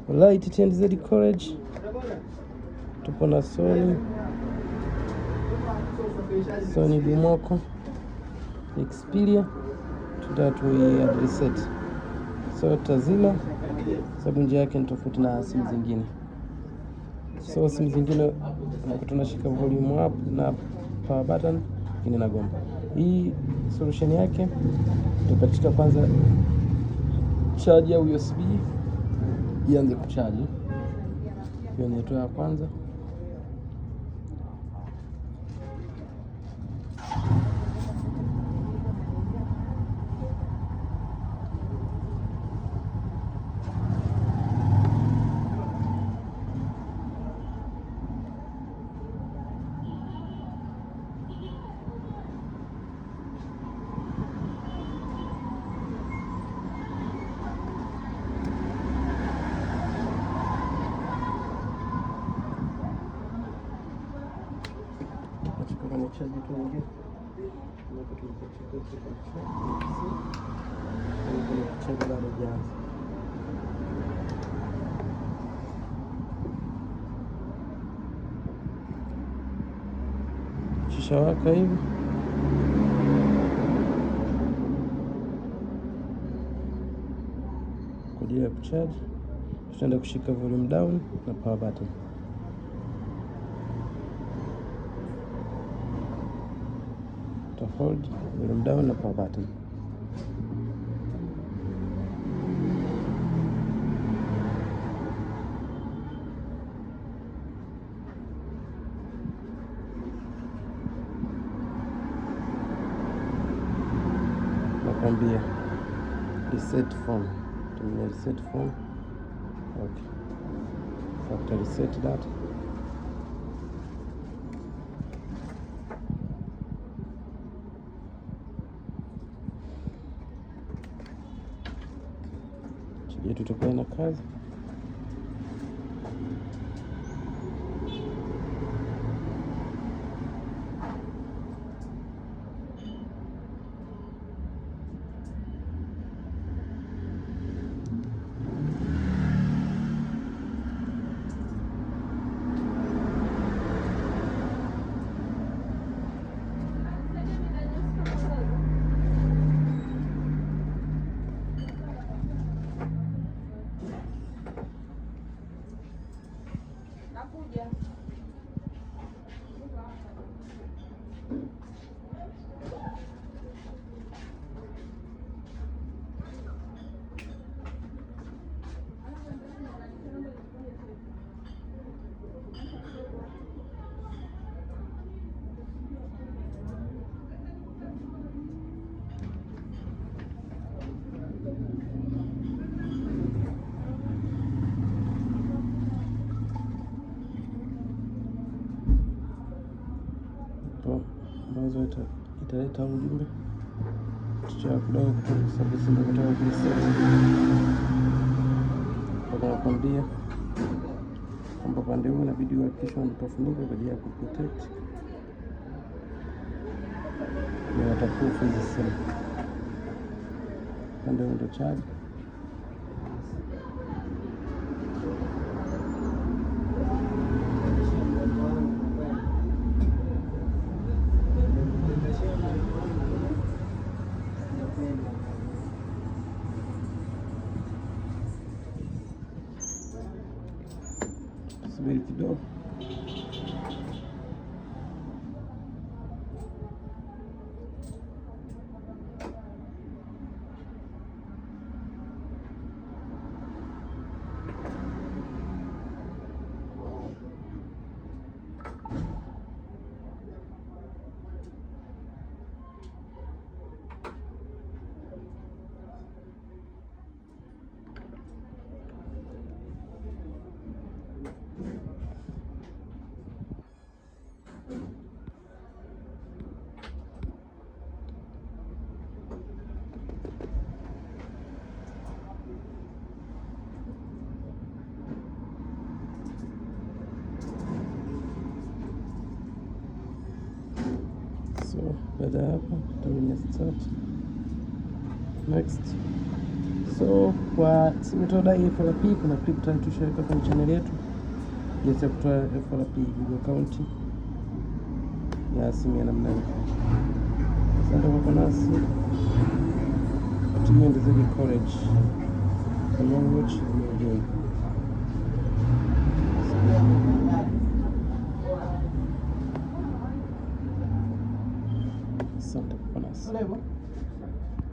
Light TNZ College, tupo na Sony Dumoko Xperia, reset. So tazima sababu njia yake ni tofauti na simu zingine. So simu zingine tunashika volume up na power button ina nagomba. Hii solution yake tupatika kwanza charge ya USB ianze kuchaji. Hiyo ni hatua ya kwanza. Kwenye chaji tuingie chaji bado jaanza. Kishawaka hivi kwa ajili ya kuchaji, tutaenda kushika volume down na power button. Hold volume down na power button. Nakwambia reset phone, tumia reset phone. Okay, factory reset that. Yetu tutakuwa na kazi. Ambazo italeta ujumbe cha kudau kwa sababu sisi tunataka kureset. Kwa nakwambia kwamba pande huu inabidi uhakikishe unapofunika kwa ajili ya kuprotect na waterproof hizi simu. Pande huu ndo charge. Subiri kidogo. So baada ya hapa tutamenya start next. So kwa simu itodai FLP, kuna clip tayari tushaweka kwenye channel yetu jinsi ya kutoa FLP Google account ya simu ya namna hiyo. Asante kwa kuwa nasi, tumia ndizegi courage long watch enjoy. Asante kwa kuwa nasi.